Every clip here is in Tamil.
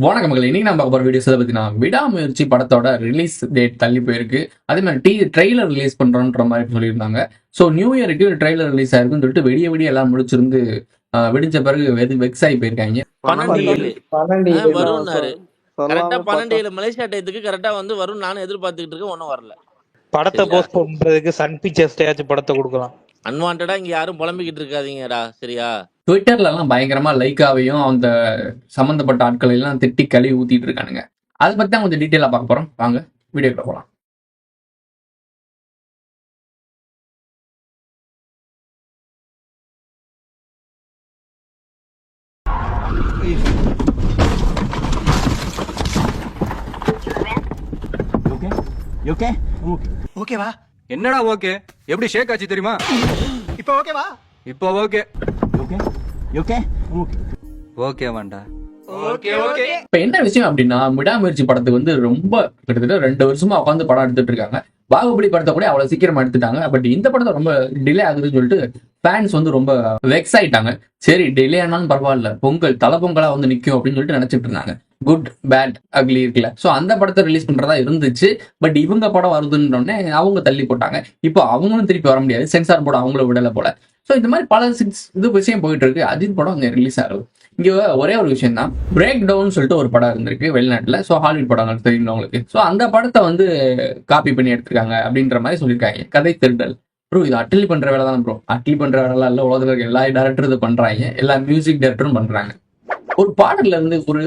வணக்கம் மக்களே, இன்னைக்கு நம்ம பார்க்க போற வீடியோஸ் பார்த்தீங்கன்னா விடாமுயற்சி படத்தோட ரிலீஸ் டேட் தள்ளி போயிருக்கு. அதே மாதிரி ட்ரெய்லர் ரிலீஸ் பண்றோன்ற மாதிரி சொல்லியிருந்தாங்க. ஸோ நியூ இயருக்கு ட்ரெய்லர் ரிலீஸ் ஆயிருக்குன்னு சொல்லிட்டு விடிய விடிய எல்லாம் முடிச்சிருந்து விடிஞ்ச பிறகு வெக்ஸ் ஆகி போயிருக்காங்க. 12 வரும்னாரு. கரெக்டா 12 மலேசியா டயத்துக்கு கரெக்டா வந்து வரும். நானும் எதிர்பார்த்துக்கிட்டு இருக்கேன், ஒன்னும் வரல. படத்தை போஸ்ட் பண்றதுக்கு சன் பிக்சர்ஸ் படத்தை கொடுக்கலாம். அன்வான்டா இங்க யாரும் புலம்பிக்கிட்டு இருக்காதீங்கடா, சரியா? ட்விட்டர்ல எல்லாம் பயங்கரமா லைக்காவையும் அந்த சம்பந்தப்பட்ட ஆட்களை எல்லாம் திட்டி கழுவி ஊத்திட்டு இருக்கானுங்க. அதை பத்தி தான் கொஞ்சம் டீட்டெயிலா பார்க்க போறோம். வாங்க வீடியோக்குள்ள போலாம். ஓகேவா? என்னடா ஓகே? எப்படி ஷேக் ஆச்சு தெரியுமா? இப்போ ஓகேவா? இப்போ ஓகே. ஓகே ஓகே வேண்டா. Okay okay. இப்ப என்ன விஷயம் அப்படின்னா, விடாமுயற்சி படத்துக்கு வந்து ரொம்ப கிட்டத்தட்ட 2 வருஷமா உட்காந்து படம் எடுத்துட்டு இருக்காங்க. பாகுபலி படத்தை கூட அவ்வளவு சீக்கிரமா எடுத்துட்டாங்க. பட் இந்த படத்தை ரொம்ப டிலே ஆகுதுன்னு சொல்லிட்டு ஃபேன்ஸ் வந்து ரொம்ப வெக்ஸ் ஆயிட்டாங்க. சரி, டிலே ஆனாலும் பரவாயில்ல, தலை பொங்கலா வந்து நிக்கும் அப்படின்னு சொல்லிட்டு நினைச்சிட்டு இருந்தாங்க. குட் பேட் அக்லி இருக்குல்ல, ஸோ அந்த படத்தை ரிலீஸ் பண்றதா இருந்துச்சு. பட் இவங்க படம் வருதுன்னு அவங்க தள்ளி போட்டாங்க. இப்போ அவங்களும் திருப்பி வர முடியாது, சென்சார் போர்டு அவங்கள விடல போல. ஸோ இந்த மாதிரி பல இது விஷயம் போயிட்டு இருக்கு. அஜித் படம் அங்கே ரிலீஸ் ஆகுது. இங்க ஒரே ஒரு விஷயம் தான், பிரேக் டவுன் சொல்லிட்டு ஒரு படம் இருந்திருக்கு வெளிநாட்டுல. ஸோ ஹாலிவுட் படம் தெரியுறவங்களுக்கு. ஸோ அந்த படத்தை வந்து காப்பி பண்ணி எடுத்திருக்காங்க அப்படின்ற மாதிரி சொல்லியிருக்காங்க. கதை திருடல் ப்ரோ, இது அட்லி பண்ற வேலை தான் ப்ரோ. அட்லி பண்ற வேலை இல்ல, உலகத்துல இருக்க எல்லா டேரக்டரும் இது பண்றாங்க, எல்லா மியூசிக் டேரக்டரும் பண்றாங்க. ஒரு பாடல்ல இருந்து ஒரு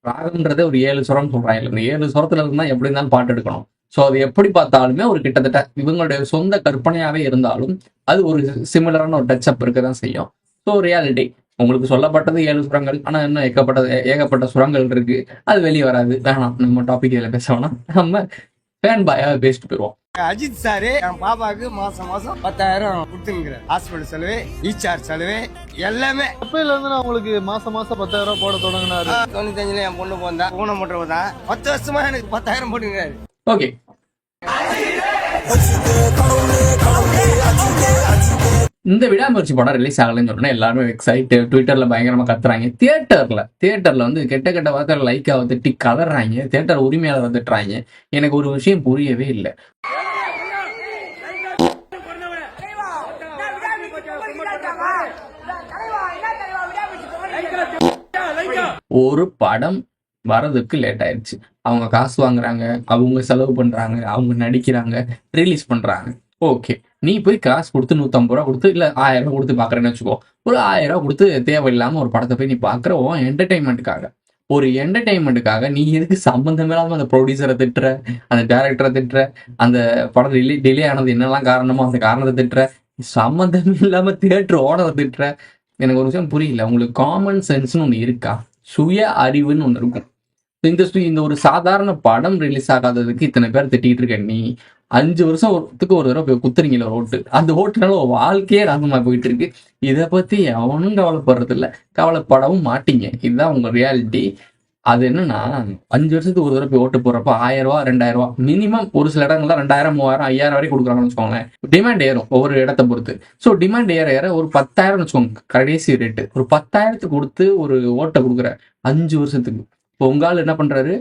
ராகம்ன்றதே ஒரு 7 சுரம் சொல்றாங்க. இந்த 7 சுரத்துல இருந்தா எப்படி இருந்தாலும் பாட்டு எடுக்கணும். ஸோ அது எப்படி பார்த்தாலுமே ஒரு கிட்டத்தட்ட இவங்களுடைய சொந்த கற்பனையாவே இருந்தாலும் அது ஒரு சிமிலரான ஒரு டச் அப் இருக்கதான் செய்யும். ஸோ ரியாலிட்டி உங்களுக்கு சொல்லப்பட்டது 7 சுரங்கள், ஆனா இன்னும் ஏகப்பட்ட சுரங்கள் இருக்கு. அது வெளியே வராது. வேணாம், நம்ம டாபிக் இதில் பேச வேணாம். நம்ம ஃபேன் பாயாக பேசிட்டு போயிடுவோம். அஜித் சாரு என் பாப்பாவுக்கு மாசம் 10,000 கொடுத்துங்கிறார். ஹாஸ்பிட்டல் செலவு, ரீசார்ஜ் செலவு எல்லாமே. அப்பையில இருந்து நான் உங்களுக்கு மாசம் 10,000 ரூபாய் போட தொடங்கினாரு. 95ல என் பொண்ணு போந்தா ஊனம் மட்டும் தான் 10 வருஷமா எனக்கு 10,000 போட்டுங்கிறாரு. ஓகே, இந்த விடாமுயற்சி படம் ரிலீஸ் ஆகலன்னு சொன்னா எல்லாருமே வெக்ஸைட் ட்விட்டர்ல பயங்கரமா கத்துறாங்க. தியேட்டர்ல வந்து கெட்ட வார்த்தை லைக்காவை திட்டி கதறாங்க. தியேட்டர் உரிமையாளர் திட்டுறாங்க. எனக்கு ஒரு விஷயம் புரியவே இல்லை. ஒரு படம் வரதுக்கு லேட் ஆயிடுச்சு. அவங்க காசு வாங்குறாங்க, அவங்க செலவு பண்றாங்க, அவங்க நடிக்கிறாங்க, ரிலீஸ் பண்றாங்க. ஓகே, நீ போய் காசு கொடுத்து 150 ரூபா கொடுத்து இல்ல 1000 ரூபா கொடுத்து பாக்குறேன்னு வச்சுக்கோ. ஒரு 1000 ரூபா கொடுத்து தேவையில்லாம ஒரு படத்தை போய் நீ பாக்குற என்டர்டைன்மெண்ட்டுக்காக நீ எதுக்கு சம்பந்தம் இல்லாம அந்த ப்ரொடியூசரை திட்டுற, அந்த டைரக்டரை திட்டுற, அந்த படம் டிலே ஆனது என்னெல்லாம் காரணமோ அந்த காரணத்தை திட்டுற, சம்பந்தம் இல்லாம தியேட்டர் ஓனரை திட்டுற. எனக்கு ஒரு விஷயம் புரியல, உங்களுக்கு காமன் சென்ஸ்னு ஒன்று இருக்கா? சுய அறிவுன்னு ஒன்று இருக்கும். இந்த ஒரு சாதாரண படம் ரிலீஸ் ஆகாததுக்கு இத்தனை பேர் திட்டிட்டு இருக்க. நீ 5 வருஷத்துக்கு ஒரு தடவை குத்துறீங்களா ஓட்டு, அந்த ஓட்டுனால வாழ்க்கையே ராசமா போயிட்டு இருக்கு. இதை பத்தி எவனும் கவலைப்படுறது இல்லை, கவலைப்படவும் மாட்டீங்க. இதுதான் உங்க ரியாலிட்டி. அது என்னன்னா, 5 வருஷத்துக்கு ஒரு தடவை ஓட்டு போடுறப்ப 1000 ரூபா 2000 ரூபா மினிமம், ஒரு சில இடங்கள்ல 2000 3000 5000 வரைக்கும் கொடுக்குறாங்கன்னு வச்சுக்கோங்களேன். டிமாண்ட் ஏறும் ஒவ்வொரு இடத்த பொறுத்து. ஸோ டிமாண்ட் ஏற ஒரு 10,000 வச்சுக்கோங்க கடைசி ரேட்டு. ஒரு 10,000த்துக்கு கொடுத்து ஒரு ஓட்டை கொடுக்குற 5 வருஷத்துக்கு. இப்போ உங்கால் என்ன பண்றாரு,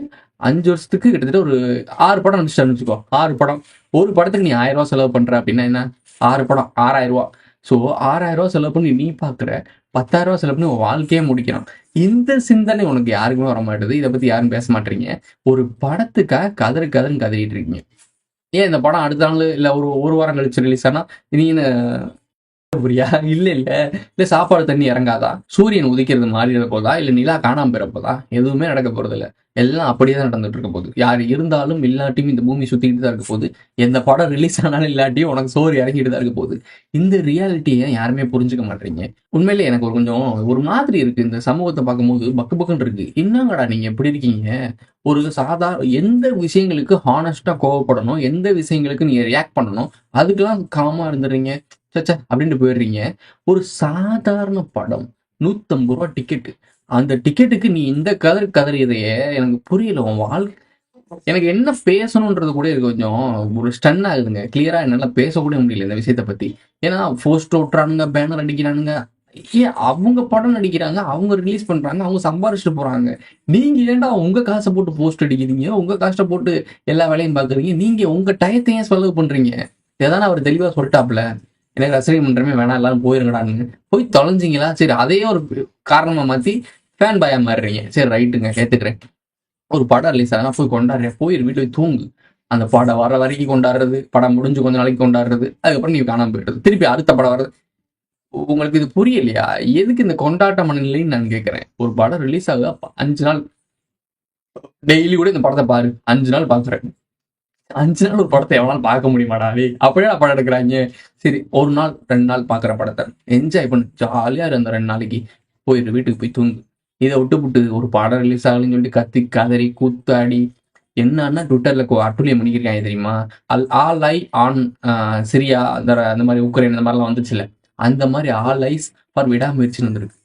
5 வருஷத்துக்கு கிட்டத்தட்ட ஒரு 6 படம் நடிச்சிட்டாருன்னு வச்சுக்கோ. 6 படம், ஒரு படத்துக்கு நீ 1000 ரூபா செலவு பண்ற அப்படின்னா என்ன, 6 படம் 6000 ரூபா. ஸோ 6000 ரூபா செலவு பண்ணி நீ பாக்குற, 10,000 ரூபா செலவு பண்ணி உன் வாழ்க்கையே முடிக்கிறான். இந்த சிந்தனை உனக்கு யாருக்குமே வர மாட்டேது. இதை பத்தி யாரும் பேச மாட்டீங்க. ஒரு படத்துக்காக கதறுன்னு கதறிட்டு இருக்கீங்க. ஏன் இந்த படம் அடுத்த நாள் இல்ல ஒரு வாரம் கழிச்சு ரிலீஸ் ஆனா நீ புரியா? இல்ல சாப்பாடு தண்ணி இறங்காதா? சூரியன் உதிக்கிறது மாறிட போதா? இல்ல நிலா காணாம பெறப்போதா? எதுவுமே நடக்க போறது இல்ல. எல்லாம் அப்படியே தான் நடந்துட்டு இருக்க போகுது. யாரு இருந்தாலும் இல்லாட்டியும் இந்த பூமி சுத்திக்கிட்டு தான் இருக்க போகுது. எந்த படம் ரிலீஸ் ஆனாலும் இல்லாட்டியும் உனக்கு சோறு இறங்கிட்டு தான் இருக்க போகுது. இந்த ரியாலிட்டியை யாருமே புரிஞ்சுக்க மாட்டீங்க. உண்மையிலே எனக்கு கொஞ்சம் ஒரு மாதிரி இருக்கு. இந்த சமூகத்தை பார்க்கும்போது பக்குன்னு இருக்கு. என்னங்கடா நீங்க எப்படி இருக்கீங்க? ஒரு எந்த விஷயங்களுக்கு ஹானஸ்டா கோவப்படணும், எந்த விஷயங்களுக்கு நீங்க ரியாக்ட் பண்ணணும், அதுக்கெல்லாம் காமா இருந்துடுறீங்க. அப்படின்ட்டு போயிடுறீங்க. ஒரு சாதாரண படம் 150 ரூபா டிக்கெட்டு. அந்த டிக்கெட்டுக்கு நீ இந்த கதறியதையே எனக்கு புரியல. உன் வாழ்க்கை எனக்கு என்ன பேசணுன்றது கூட இது கொஞ்சம் ஒரு ஸ்டன் ஆகுதுங்க. கிளியரா என்னால பேசக்கூட முடியல இந்த விஷயத்த பத்தி. ஏன்னா போஸ்ட் ஓட்டுறானுங்க, பேனர் அடிக்கிறானுங்க, ஏன் அவங்க படம் நடிக்கிறாங்க, அவங்க ரிலீஸ் பண்றாங்க, அவங்க சம்பாரிச்சுட்டு போறாங்க. நீங்க ஏன்டா உங்க காசை போட்டு போஸ்ட் அடிக்கிறீங்க, உங்க காசை போட்டு எல்லா வேலையும் பாக்குறீங்க, நீங்க உங்க டயத்தை ஏன் செலவு பண்றீங்க? இதான் அவர் தெளிவா சொல்லிட்டாப்ல, எனக்கு ரசிகை மன்றமே வேணாம், எல்லாரும் போயிருங்கடான்னு. போய் தொலைஞ்சிங்களா? சரி, அதையே ஒரு காரணமா மாத்தி ஃபேன் பாயா மாறுறீங்க. சரி ரைட்டுங்க, ஏத்துக்கிறேன். ஒரு படம் ரிலீஸ் ஆனா போய் கொண்டாடுறேன், போயிரு வீட்டுல போய் தூங்கு. அந்த படம் வர வரைக்கும் கொண்டாடுறது, படம் முடிஞ்சு கொஞ்ச நாளைக்கு கொண்டாடுறது, அதுக்கப்புறம் நீ காணாம போயிடுறது, திருப்பி அடுத்த படம் வர்றது. உங்களுக்கு இது புரியலையா? எதுக்கு இந்த கொண்டாட்ட மனநிலைன்னு நான் கேட்கறேன். ஒரு படம் ரிலீஸ் ஆகுதா 5 நாள், டெய்லி கூட இந்த படத்தை பாரு, 5 நாள் பாக்குறேன். 5 நாள் ஒரு படத்தை எவனாலும் பார்க்க முடியுமாடா? அப்படியே படம் எடுக்கிறாங்க. சரி, 1 நாள் 2 நாள் பாக்குற படத்தை என்ஜாய் பண்ணு, ஜாலியா இரு. அந்த 2 நாளைக்கு போயிரு, வீட்டுக்கு போய் தூங்கு. இதை விட்டு ஒரு படம் ரிலீஸ் ஆகலன்னு சொல்லிட்டு கத்தி கதறி கூத்தாடி என்னன்னா ட்விட்டர்ல அட்டுழியம் பண்ணிக்கிறாங்க தெரியுமா? ஆல் ஐ ஆன் சிரியா, அந்த மாதிரி உக்ரைன், இந்த மாதிரிலாம் வந்துச்சுல, அந்த மாதிரி ஆல் ஐஸ் ஃபார் விடாமுயற்சின்னு வந்திருக்கு.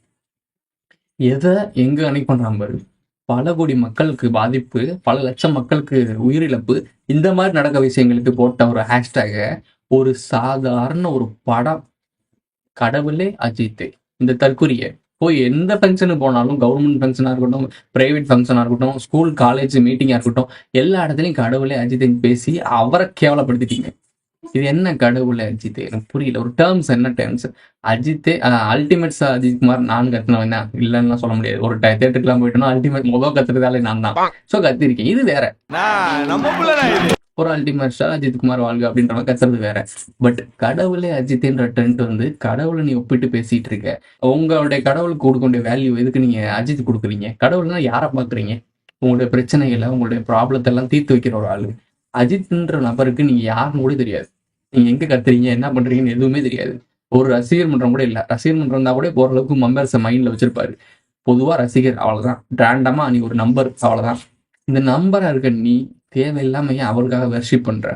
எதை எங்க கனெக்ட் பண்றாங்க பாரு. பல கோடி மக்களுக்கு பாதிப்பு, பல லட்சம் மக்களுக்கு உயிரிழப்பு, இந்த மாதிரி நடக்க விஷயங்களுக்கு போட்ட ஒரு ஹேஷ்டேக ஒரு சாதாரண ஒரு படம், கடவுளே அஜித், இந்த தற்கொலையை போய் எந்த ஃபங்க்ஷனுக்கு போனாலும், கவர்மெண்ட் ஃபங்க்ஷனாக இருக்கட்டும், பிரைவேட் ஃபங்க்ஷனாக இருக்கட்டும், ஸ்கூல் காலேஜ் மீட்டிங்காக இருக்கட்டும், எல்லா இடத்துலையும் கடவுளே அஜித்தை பேசி அவரை கேவலப்படுத்திட்டீங்க. இது என்ன கடவுளே அஜித்? எனக்கு புரியல. ஒரு டேர்ம்ஸ் என்ன டேர்ம்ஸ்? அஜித்தே அல்டிமேட்ஸ் அஜித் குமார் நான் கத்துனவன் என்ன இல்லைன்னா சொல்ல முடியாது. ஒரு தேட்டருக்குலாம் போயிட்டோம்னா அல்டிமேட் முதல் கத்துறதாலே நான் தான். ஸோ கத்திருக்கேன். இது வேற. ஒரு அல்டிமேட் ஸ்டார் அஜித் குமார் வாழ்க அப்படின்ற மாதிரி கத்துறது வேற. பட் கடவுளே அஜித்ன்ற ட்ரெண்ட் வந்து கடவுளை நீ ஒப்பிட்டு பேசிட்டு இருக்க. உங்களுடைய கடவுளுக்கு கொடுக்க வேண்டிய வேல்யூ எதுக்கு நீங்க அஜித் கொடுக்குறீங்க? கடவுள்னா யாரை பாக்குறீங்க? உங்களுடைய பிரச்சனைகளை, உங்களுடைய ப்ராப்ளத்தை எல்லாம் தீர்த்து வைக்கிற ஒரு ஆளு. அஜித்ன்ற நபருக்கு நீங்க யாருன்னு கூட தெரியாது. நீங்க எங்க கத்துறீங்க, என்ன பண்றீங்கன்னு எதுவுமே தெரியாது. ஒரு ரசிகர் மன்றம் கூட இல்ல. ரசிகர் மன்றம் இருந்தா கூட ஓரளவுக்கு மெம்பர்ஸை மைண்ட்ல வச்சிருப்பாரு. பொதுவா ரசிகர் அவ்வளவுதான், ரேண்டமா நீ ஒரு நம்பர் அவ்வளவுதான். இந்த நம்பரா இருக்க நீ தேவையில்லாம ஏன் அவருக்காக வர்ஷிப் பண்ற?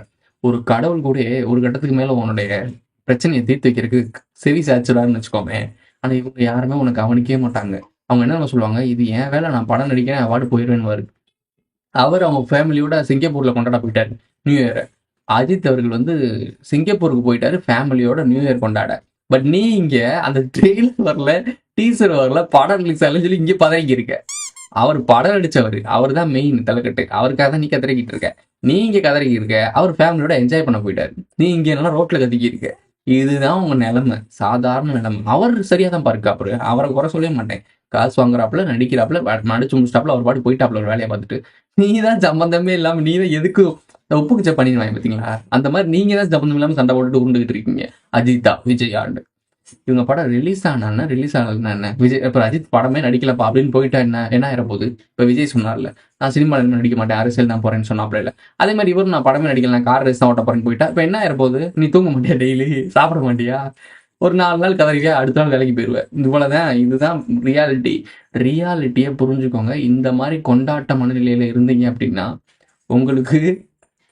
ஒரு கடவுள் கூட ஒரு கட்டத்துக்கு மேல உன்னுடைய பிரச்சனையை தீர்த்து வைக்கிறதுக்கு செவி சாச்சுறாருன்னு வச்சுக்கோமே. ஆனா இவங்க யாருமே உனக்கு கவனிக்கவே மாட்டாங்க. அவங்க என்ன சொல்லுவாங்க, இது என் வேலை, நான் படம் நடிக்கிறேன், அவார்டு போயிடுவேன்னு. அவர் அவங்க ஃபேமிலியோட சிங்கப்பூர்ல கொண்டாட போயிட்டாரு நியூ இயர். அஜித் அவர்கள் வந்து சிங்கப்பூருக்கு போயிட்டாரு ஃபேமிலியோட நியூ இயர் கொண்டாட. பட் நீ இங்க அந்த ட்ரெயிலர் வரல, டீசர் வரல, படம் ரிலீஸ் ஆகலன்னு சொல்லி இங்க பதவிக்கு இருக்க. அவர் படம் நடிச்சவர், அவர் தான் மெயின் தலைக்கட்டு. அவருக்காக தான் நீ கதறிக்கிட்டு இருக்க. நீ இங்க கதறிக்கி இருக்க, அவர் ஃபேமிலியோட என்ஜாய் பண்ண போயிட்டாரு. நீ இங்க எல்லாம் ரோட்ல கத்திக்கி இருக்க. இதுதான் உங்க நிலைமை, சாதாரண நிலைமை. அவர் சரியா தான் பாருக்கா. அப்புறம் அவரை குறை சொல்லவே மாட்டேன். காசு வாங்குறாப்புல, நடிக்கிறாப்புல, நடிச்சு முடிச்சிட்டாப்புல, அவர் பாட்டு போயிட்டாப்புல ஒரு வேலையை பார்த்துட்டு. நீ தான் சம்பந்தமே இல்லாம நீ தான் எதுக்கு ஒப்புக்குச்ச பண்ணிடுவாங்க பார்த்தீங்களா? அந்த மாதிரி நீங்க தான் சம்பந்தம் இல்லாம சண்டை போட்டுட்டு உருண்டுகிட்டு இருக்கீங்க. அஜித்தா விஜய் ஆண்டு இவங்க படம் ரிலீஸ் ஆனா ரிலீஸ் ஆகலன்னா என்ன? விஜய் இப்ப அஜித் படமே நடிக்கலப்பா அப்படின்னு போயிட்டா என்ன ஆயிரப்போகுது? இப்ப விஜய் சொன்னார்ல, நான் சினிமாவில் நடிக்க மாட்டேன், அரசியல் தான் போறேன்னு சொன்னாப்ல. இல்ல அதே மாதிரி இவரும் நான் படமே நடிக்கல, நான் கார் ரேஸ் தான் ஓட்ட போறேன்னு போயிட்டா இப்ப என்ன ஆயிரப்போகுது? நீ தூங்க மாட்டியா? டெய்லி சாப்பிட மாட்டியா? ஒரு 4 நாள் கதறிக்க, அடுத்த நாள் வேலைக்கு போயிடுவேன். இவ்வளவுதான். இதுதான் ரியாலிட்டி. ரியாலிட்டியை புரிஞ்சுக்கோங்க. இந்த மாதிரி கொண்டாட்ட மனநிலையில இருந்தீங்க அப்படின்னா உங்களுக்கு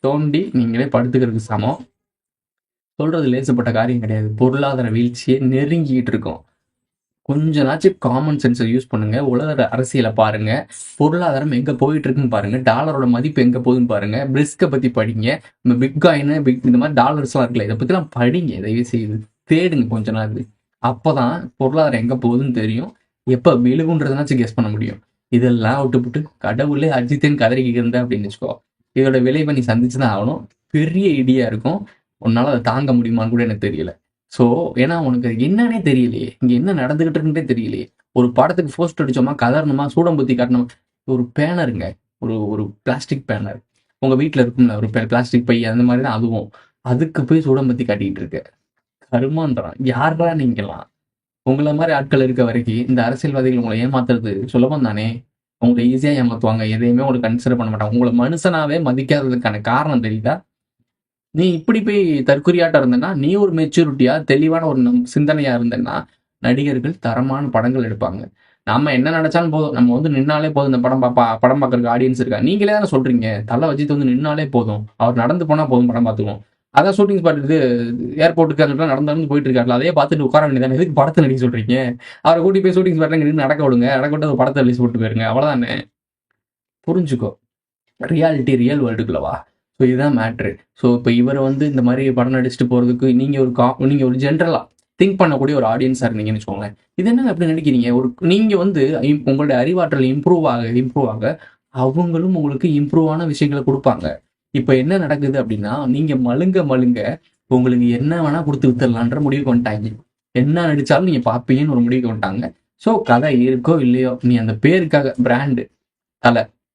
தோண்டி நீங்களே படுத்துக்கிறதுக்கு சமம். சொல்றது லேசப்பட்ட காரியம் கிடையாது. பொருளாதார வீழ்ச்சியை நெருங்கிட்டு இருக்கோம். கொஞ்ச நாச்சும் காமன் சென்ஸை யூஸ் பண்ணுங்க. உலக அரசியலை பாருங்க. பொருளாதாரம் எங்க போயிட்டு இருக்குன்னு பாருங்க. டாலரோட மதிப்பு எங்க போகுதுன்னு பாருங்க. பிரிஸ்கை பத்தி படிங்க. பிட்காயின், இந்த மாதிரி டாலர்ஸ் எல்லாம் இருக்குல்ல, இதை பத்தி எல்லாம் படிங்க. தயவு செய்து தேடுங்க கொஞ்ச நாள். அப்பதான் பொருளாதாரம் எங்க போகுதுன்னு தெரியும். எப்ப விழுகுன்றதுனாச்சும் கெஸ் பண்ண முடியும். இதெல்லாம் விட்டுப்புட்டு கடவுளே அஜித்தின் கதறிக்கு இருந்த அப்படின்னு வச்சுக்கோ, இதோட விளைவை நீ சந்திச்சுதான் ஆகணும். பெரிய இடியா இருக்கும். உன்னால அதை தாங்க முடியுமான்னு கூட எனக்கு தெரியல. ஸோ ஏன்னா உனக்கு என்னன்னே தெரியலையே, இங்க என்ன நடந்துகிட்டு இருக்குன்னே தெரியலையே. ஒரு படத்துக்கு போஸ்ட் அடிச்சோமா, கதறணுமா, சூடம்புத்தி காட்டணுமா? ஒரு பேனருங்க, ஒரு பிளாஸ்டிக் பேனர் உங்க வீட்டுல இருக்கும்ல, ஒரு பிளாஸ்டிக் பை, அந்த மாதிரி தான் அதுவும். அதுக்கு போய் சூடம்பத்தி காட்டிக்கிட்டு இருக்க கருமான்றான். யாரா நீங்களாம்? உங்களை மாதிரி ஆட்கள் இருக்க வரைக்கும் இந்த அரசியல்வாதிகள் உங்களை ஏமாத்துறது சுலபம் தானே. உங்களை ஈஸியா ஏமாத்துவாங்க. எதையுமே உங்களுக்கு கன்சிடர் பண்ண மாட்டாங்க. உங்களை மனுஷனாவே மதிக்காததுக்கான காரணம் தெரியுதா? நீ இப்படி போய் தற்கொலையாட்டம் இருந்தேன்னா, நீ ஒரு மெச்சூரிட்டியா தெளிவான ஒரு சிந்தனையா இருந்தேன்னா நடிகர்கள் தரமான படங்கள் எடுப்பாங்க. நம்ம என்ன நினைச்சாலும் போதும், நம்ம வந்து நின்னாலே போதும், இந்த படம் பார்க்கறதுக்கு ஆடியன்ஸ் இருக்கா. நீங்களே தானே சொல்றீங்க, தலை அஜித் வந்து நின்னாலே போதும், அவர் நடந்து போனா போதும், படம் பார்த்துக்குவோம். அதான் ஷூட்டிங் ஸ்பாட் இது, ஏர்போர்ட்டுக்கு நடந்து போயிட்டு இருக்காரு, அதையே பார்த்துட்டு உட்கார வேண்டியதானே. எதுக்கு படத்தை நடிக்க சொல்றீங்க? அவரை கூட்டி போய் ஷூட்டிங் ஸ்பாட்ல நின்று நடக்க விடுங்க, நடக்க விட்டு படத்தை ரிலீஸ் போட்டு போயிருங்க, அவ்வளவுதானே. புரிஞ்சுக்கோ, ரியாலிட்டி ரியல் வேர்ல்டுக்குள்ளவா. ஸோ இதுதான் மேட்ரு. ஸோ இப்போ இவர் வந்து இந்த மாதிரி படம் நடிச்சுட்டு போகிறதுக்கு நீங்கள் ஒரு ஜென்ரலாக திங்க் பண்ணக்கூடிய ஒரு ஆடியன்ஸா இருந்தீங்கன்னு வச்சுக்கோங்களேன். இது என்ன அப்படி நினைக்கிறீங்க? நீங்க வந்து உங்களுடைய அறிவாற்றல் இம்ப்ரூவ் ஆக அவங்களும் உங்களுக்கு இம்ப்ரூவ் ஆன விஷயங்களை கொடுப்பாங்க. இப்ப என்ன நடக்குது அப்படின்னா, நீங்க மழுங்க உங்களுக்கு என்ன வேணா கொடுத்து வித்துடலான்ற முடிவுக்கு வந்துட்டாங்க. என்ன நடிச்சாலும் நீங்க பார்ப்பீங்கன்னு ஒரு முடிவுக்கு வந்துட்டாங்க. ஸோ கதை இருக்கோ இல்லையோ, நீ அந்த பேருக்காக பிராண்டு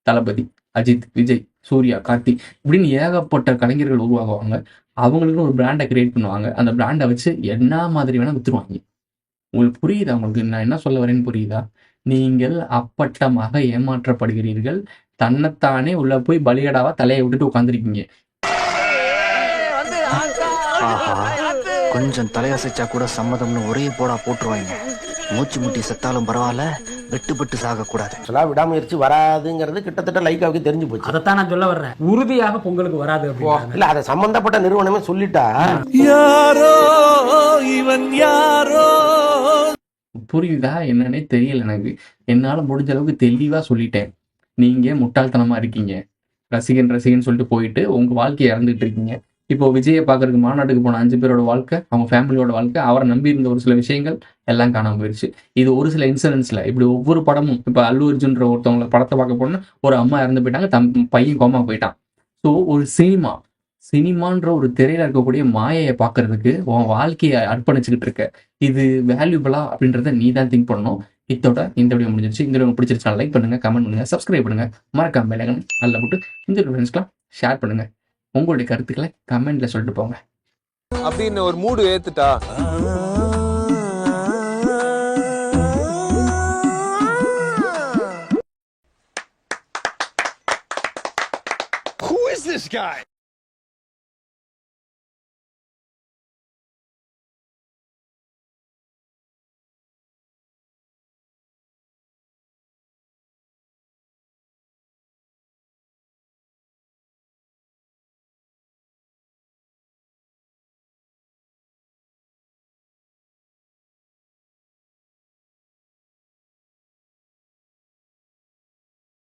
தளபதி, அஜித், விஜய், சூர்யா, கார்த்திக் இப்படின்னு ஏகப்பட்ட கலைஞர்கள் உருவாகுவாங்க. அவங்களுக்குன்னு ஒரு பிராண்டை கிரியேட் பண்ணுவாங்க. அந்த பிராண்டை வச்சு என்ன மாதிரி வேணா வித்துருவாங்க. உங்களுக்கு புரியுதா? உங்களுக்கு நான் என்ன சொல்ல வரேன்னு புரியுதா? நீங்கள் அப்பட்டமாக ஏமாற்றப்படுகிறீர்கள். தன்னைத்தானே உள்ள போய் பலிகடாவா தலையை விட்டுட்டு உட்காந்துருக்கீங்க. கொஞ்சம் தலையசைச்சா கூட சம்மதம்னு ஒரே போடா போட்டுருவாங்க. மூச்சு முட்டி செத்தாலும் பரவாயில்ல, வெட்டுப்பட்டு சாக கூடாது. விடாமுயற்சி வராதுங்கிறது கிட்டத்தட்ட லைக்காவுக்கு தெரிஞ்சு போச்சு. அதைத்தான் நான் சொல்ல வர்றேன். உறுதியாக பொங்கலுக்கு வராது. இல்ல அதை சம்பந்தப்பட்ட நிறுவனமே சொல்லிட்டா. யாரோ இவன் யாரோ. புரியுதா? என்னன்னே தெரியல எனக்கு. என்னால முடிஞ்ச அளவுக்கு தெளிவா சொல்லிட்டேன். நீங்க முட்டாள்தனமா இருக்கீங்க. ரசிகன் சொல்லிட்டு போயிட்டு உங்க வாழ்க்கையை இறந்துட்டு இருக்கீங்க. இப்போ விஜயை பார்க்கறதுக்கு மாநாட்டுக்கு போன 5 பேரோட வாழ்க்கை, அவங்க ஃபேமிலியோட வாழ்க்கை, அவரை நம்பி இருந்த ஒரு சில விஷயங்கள் எல்லாம் காணாம போயிடுச்சு. இது ஒரு சில இன்சிடென்ட்ஸ்ல இப்படி ஒவ்வொரு படமும், இப்போ அல்லு அர்ஜுன்ற ஒருத்தவங்களை படத்தை பார்க்க போனா ஒரு அம்மா இறந்து போயிட்டாங்க, பையன் கோமா போயிட்டான். ஸோ ஒரு சினிமான்ற ஒரு திரையில இருக்கக்கூடிய மாயையை பார்க்கறதுக்கு உன் வாழ்க்கையை அர்ப்பணிச்சுக்கிட்டு இருக்க. இது வேல்யூபிளா அப்படின்றத நீ தான் திங்க் பண்ணணும். இதோட இந்த வீடியோ முடிஞ்சிருச்சு. இந்த வீடியோ பிடிச்சிருச்சா லைக் பண்ணுங்க, கமெண்ட் பண்ணுங்க, சப்ஸ்கிரைப் பண்ணுங்க, மறக்காம பெல் ஐகானை அல்ல போட்டு இந்த ஃப்ரெண்ட்ஸ்க்குலாம் ஷேர் பண்ணுங்க. உங்களுடைய கருத்துக்களை கமெண்ட்ல சொல்லிட்டு போங்க. அப்படின்னு ஒரு மூடு ஏத்துட்டா Who is this guy?